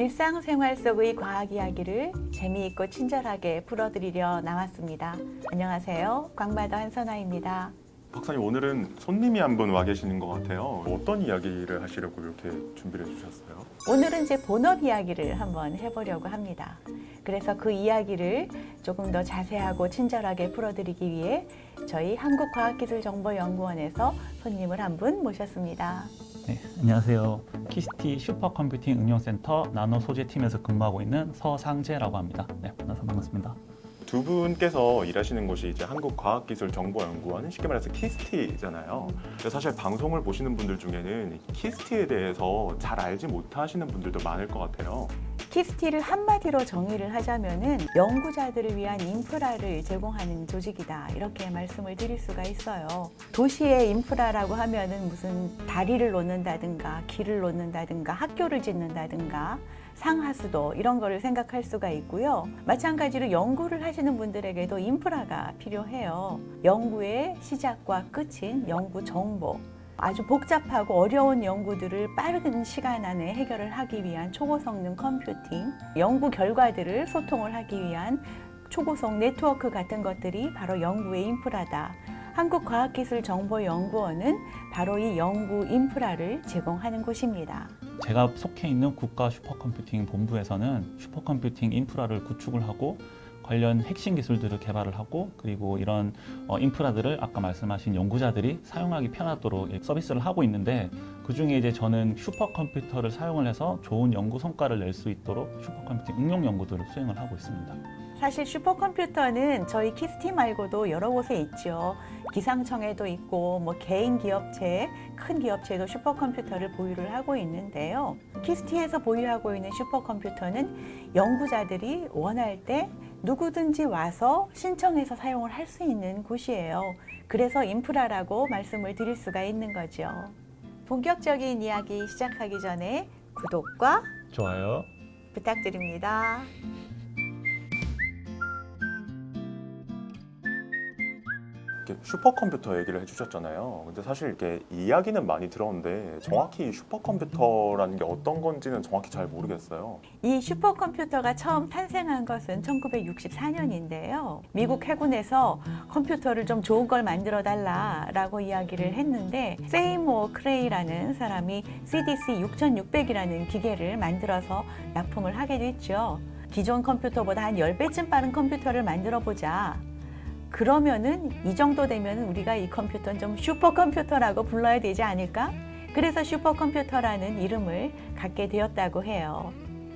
일상생활 속의 과학 이야기를 재미있고 친절하게 풀어드리려 나왔습니다. 안녕하세요. 광마더 한선아입니다. 박사님, 오늘은 손님이 한 분 와 계시는 것 같아요. 어떤 이야기를 하시려고 이렇게 준비를 해주셨어요? 오늘은 제 본업 이야기를 한번 해보려고 합니다. 그래서 그 이야기를 조금 더 자세하고 친절하게 풀어드리기 위해 저희 한국과학기술정보연구원에서 손님을 한 분 모셨습니다. 네, 안녕하세요. 키스티 슈퍼컴퓨팅 응용센터 나노 소재팀에서 근무하고 있는 서상재라고 합니다. 네, 만나서 반갑습니다. 두 분께서 일하시는 곳이 이제 한국과학기술정보연구원, 쉽게 말해서 키스티잖아요. 근데 사실 방송을 보시는 분들 중에는 키스티에 대해서 잘 알지 못하시는 분들도 많을 것 같아요. 키스티를 한마디로 정의를 하자면은 연구자들을 위한 인프라를 제공하는 조직이다, 이렇게 말씀을 드릴 수가 있어요. 도시의 인프라라고 하면은 무슨 다리를 놓는다든가 길을 놓는다든가 학교를 짓는다든가 상하수도 이런 거를 생각할 수가 있고요. 마찬가지로 연구를 하시는 분들에게도 인프라가 필요해요. 연구의 시작과 끝인 연구 정보, 아주 복잡하고 어려운 연구들을 빠른 시간 안에 해결을 하기 위한 초고성능 컴퓨팅, 연구 결과들을 소통을 하기 위한 초고속 네트워크 같은 것들이 바로 연구의 인프라다. 한국과학기술정보연구원은 바로 이 연구 인프라를 제공하는 곳입니다. 제가 속해 있는 국가 슈퍼컴퓨팅 본부에서는 슈퍼컴퓨팅 인프라를 구축을 하고 관련 핵심 기술들을 개발을 하고, 그리고 이런 인프라들을 아까 말씀하신 연구자들이 사용하기 편하도록 서비스를 하고 있는데, 그중에 이제 저는 슈퍼컴퓨터를 사용을 해서 좋은 연구 성과를 낼 수 있도록 슈퍼컴퓨팅 응용 연구들을 수행을 하고 있습니다. 사실 슈퍼컴퓨터는 저희 키스티 말고도 여러 곳에 있죠. 기상청에도 있고 뭐 개인 기업체, 큰 기업체도 슈퍼컴퓨터를 보유를 하고 있는데요. 키스티에서 보유하고 있는 슈퍼컴퓨터는 연구자들이 원할 때 누구든지 와서 신청해서 사용을 할 수 있는 곳이에요. 그래서 인프라라고 말씀을 드릴 수가 있는 거죠. 본격적인 이야기 시작하기 전에 구독과 좋아요. 부탁드립니다. 슈퍼컴퓨터 얘기를 해주셨잖아요. 근데 사실 이렇게 이야기는 많이 들었는데 정확히 슈퍼컴퓨터라는 게 어떤 건지는 정확히 잘 모르겠어요. 이 슈퍼컴퓨터가 처음 탄생한 것은 1964년인데요. 미국 해군에서 컴퓨터를 좀 좋은 걸 만들어 달라라고 이야기를 했는데, 세이모어 크레이라는 사람이 CDC 6600이라는 기계를 만들어서 납품을 하게 됐죠. 기존 컴퓨터보다 한 10배쯤 빠른 컴퓨터를 만들어 보자. 그러면은 이 정도 되면 우리가 이 컴퓨터는 좀 슈퍼컴퓨터라고 불러야 되지 않을까? 그래서 슈퍼컴퓨터라는 이름을 갖게 되었다고 해요.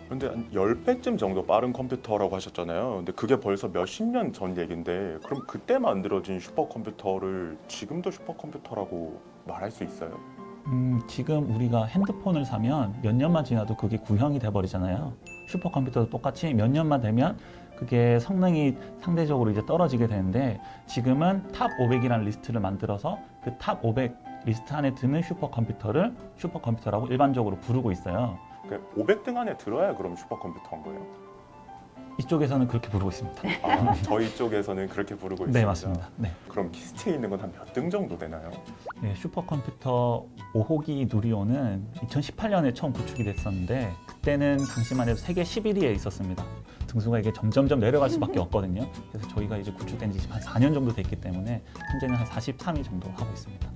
근데 한 10배쯤 정도 빠른 컴퓨터라고 하셨잖아요. 근데 그게 벌써 몇십 년 전 얘기인데, 그럼 그때 만들어진 슈퍼컴퓨터를 지금도 슈퍼컴퓨터라고 말할 수 있어요? 지금 우리가 핸드폰을 사면 몇 년만 지나도 그게 구형이 돼버리잖아요. 슈퍼컴퓨터도 똑같이 몇 년만 되면 그게 성능이 상대적으로 이제 떨어지게 되는데, 지금은 탑 500이라는 리스트를 만들어서 그 탑 500 리스트 안에 드는 슈퍼컴퓨터를 슈퍼컴퓨터라고 일반적으로 부르고 있어요. 500등 안에 들어야 그럼 슈퍼컴퓨터인 거예요? 이쪽에서는 그렇게 부르고 있습니다. 아, 저희 쪽에서는 그렇게 부르고 있습니다. 네, 맞습니다. 네. 그럼 키스티에 있는 건 한 몇 등 정도 되나요? 네, 슈퍼컴퓨터 5호기 누리호는 2018년에 처음 구축이 됐었는데, 그때는 당시만 해도 세계 11위에 있었습니다. 등수가 이게 점점점 내려갈 수밖에 없거든요. 그래서 저희가 이제 구축된 지 한 4년 정도 됐기 때문에 현재는 한 43위 정도 하고 있습니다.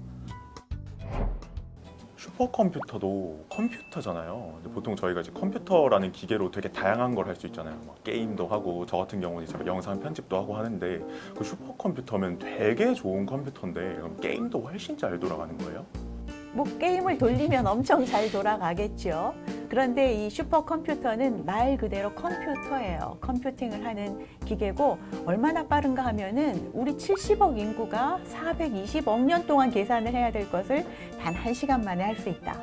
슈퍼컴퓨터도 컴퓨터잖아요. 근데 보통 저희가 이제 컴퓨터라는 기계로 되게 다양한 걸 할 수 있잖아요. 막 게임도 하고, 저 같은 경우는 이제 영상 편집도 하고 하는데, 그 슈퍼컴퓨터면 되게 좋은 컴퓨터인데 그럼 게임도 훨씬 잘 돌아가는 거예요? 뭐 게임을 돌리면 엄청 잘 돌아가겠죠. 그런데 이 슈퍼컴퓨터는 말 그대로 컴퓨터예요. 컴퓨팅을 하는 기계고, 얼마나 빠른가 하면은 우리 70억 인구가 420억 년 동안 계산을 해야 될 것을 단 1시간 만에 할 수 있다.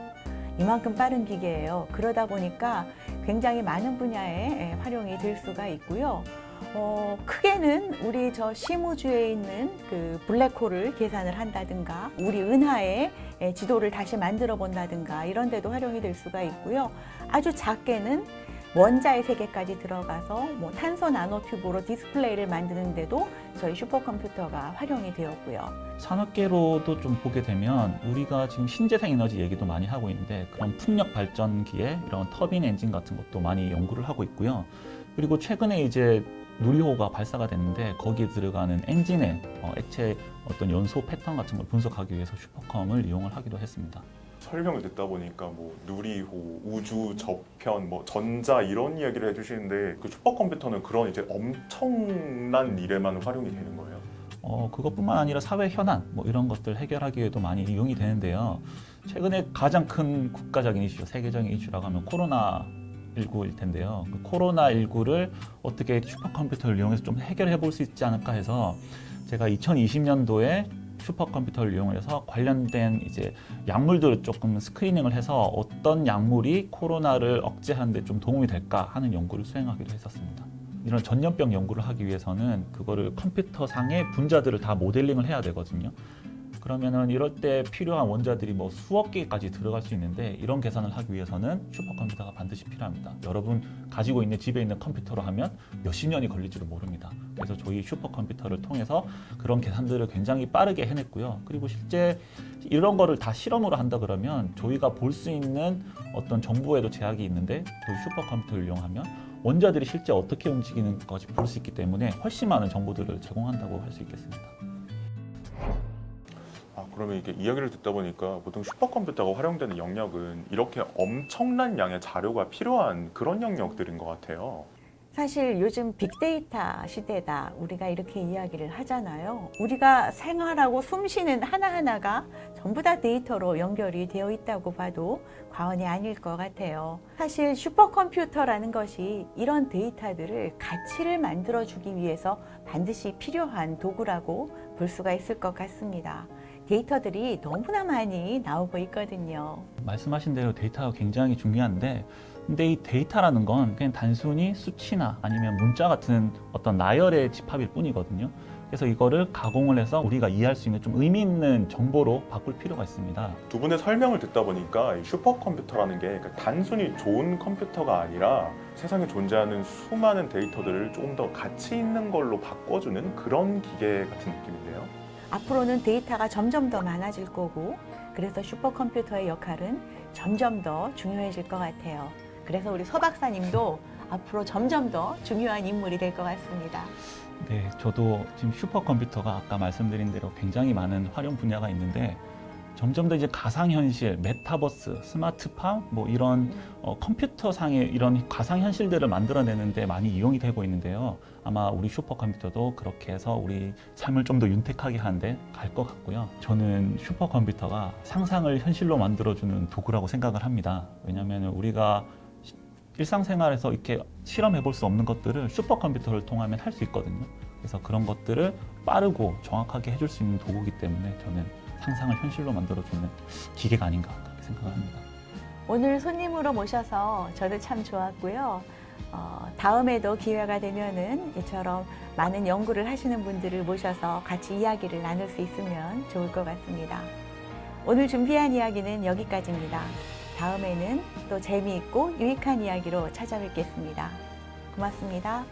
이만큼 빠른 기계예요. 그러다 보니까 굉장히 많은 분야에 활용이 될 수가 있고요. 크게는 우리 저 심우주에 있는 그 블랙홀을 계산을 한다든가, 우리 은하의 지도를 다시 만들어 본다든가, 이런 데도 활용이 될 수가 있고요. 아주 작게는 원자의 세계까지 들어가서 뭐 탄소 나노튜브로 디스플레이를 만드는데도 저희 슈퍼컴퓨터가 활용이 되었고요. 산업계로도 좀 보게 되면 우리가 지금 신재생 에너지 얘기도 많이 하고 있는데 그런 풍력 발전기에 이런 터빈 엔진 같은 것도 많이 연구를 하고 있고요. 그리고 최근에 이제 누리호가 발사가 됐는데 거기에 들어가는 엔진의 액체 어떤 연소 패턴 같은 걸 분석하기 위해서 슈퍼컴을 이용을 하기도 했습니다. 설명을 듣다 보니까 뭐 누리호, 우주 저편, 뭐 전자 이런 이야기를 해주시는데 그 슈퍼컴퓨터는 그런 이제 엄청난 일에만 활용이 되는 거예요. 그것뿐만 아니라 사회 현안 뭐 이런 것들 해결하기 위해도 많이 이용이 되는데요. 최근에 가장 큰 국가적인 이슈, 세계적인 이슈라고 하면 코로나19일 텐데요. 그 코로나19를 어떻게 슈퍼컴퓨터를 이용해서 좀 해결해 볼 수 있지 않을까 해서 제가 2020년도에 슈퍼컴퓨터를 이용해서 관련된 이제 약물들을 조금 스크리닝을 해서 어떤 약물이 코로나를 억제하는 데 좀 도움이 될까 하는 연구를 수행하기도 했었습니다. 이런 전염병 연구를 하기 위해서는 그거를 컴퓨터상의 분자들을 다 모델링을 해야 되거든요. 그러면은 이럴 때 필요한 원자들이 뭐 수억 개까지 들어갈 수 있는데 이런 계산을 하기 위해서는 슈퍼컴퓨터가 반드시 필요합니다. 여러분 가지고 있는 집에 있는 컴퓨터로 하면 몇십 년이 걸릴지도 모릅니다. 그래서 저희 슈퍼컴퓨터를 통해서 그런 계산들을 굉장히 빠르게 해냈고요. 그리고 실제 이런 거를 다 실험으로 한다 그러면 저희가 볼 수 있는 어떤 정보에도 제약이 있는데 저희 슈퍼컴퓨터를 이용하면 원자들이 실제 어떻게 움직이는 것까지 볼 수 있기 때문에 훨씬 많은 정보들을 제공한다고 할 수 있겠습니다. 그러면 이게 이야기를 듣다 보니까 보통 슈퍼컴퓨터가 활용되는 영역은 이렇게 엄청난 양의 자료가 필요한 그런 영역들인 것 같아요. 사실 요즘 빅데이터 시대다 우리가 이렇게 이야기를 하잖아요. 우리가 생활하고 숨쉬는 하나하나가 전부 다 데이터로 연결이 되어 있다고 봐도 과언이 아닐 것 같아요. 사실 슈퍼컴퓨터라는 것이 이런 데이터들을 가치를 만들어주기 위해서 반드시 필요한 도구라고 볼 수가 있을 것 같습니다. 데이터들이 너무나 많이 나오고 있거든요. 말씀하신 대로 데이터가 굉장히 중요한데 근데 이 데이터라는 건 그냥 단순히 수치나 아니면 문자 같은 어떤 나열의 집합일 뿐이거든요. 그래서 이거를 가공을 해서 우리가 이해할 수 있는 좀 의미 있는 정보로 바꿀 필요가 있습니다. 두 분의 설명을 듣다 보니까 이 슈퍼컴퓨터라는 게 단순히 좋은 컴퓨터가 아니라 세상에 존재하는 수많은 데이터들을 조금 더 가치 있는 걸로 바꿔주는 그런 기계 같은 느낌인데요. 앞으로는 데이터가 점점 더 많아질 거고 그래서 슈퍼컴퓨터의 역할은 점점 더 중요해질 것 같아요. 그래서 우리 서 박사님도 앞으로 점점 더 중요한 인물이 될 것 같습니다. 네, 저도 지금 슈퍼컴퓨터가 아까 말씀드린 대로 굉장히 많은 활용 분야가 있는데 점점 더 이제 가상현실, 메타버스, 스마트팜 뭐 이런 컴퓨터상의 이런 가상현실들을 만들어내는데 많이 이용이 되고 있는데요. 아마 우리 슈퍼컴퓨터도 그렇게 해서 우리 삶을 좀 더 윤택하게 하는데 갈 것 같고요. 저는 슈퍼컴퓨터가 상상을 현실로 만들어주는 도구라고 생각을 합니다. 왜냐하면 우리가 일상생활에서 이렇게 실험해 볼 수 없는 것들을 슈퍼컴퓨터를 통하면 할 수 있거든요. 그래서 그런 것들을 빠르고 정확하게 해줄 수 있는 도구이기 때문에 저는 상상을 현실로 만들어주는 기계가 아닌가 그렇게 생각합니다. 오늘 손님으로 모셔서 저도 참 좋았고요. 다음에도 기회가 되면은 이처럼 많은 연구를 하시는 분들을 모셔서 같이 이야기를 나눌 수 있으면 좋을 것 같습니다. 오늘 준비한 이야기는 여기까지입니다. 다음에는 또 재미있고 유익한 이야기로 찾아뵙겠습니다. 고맙습니다.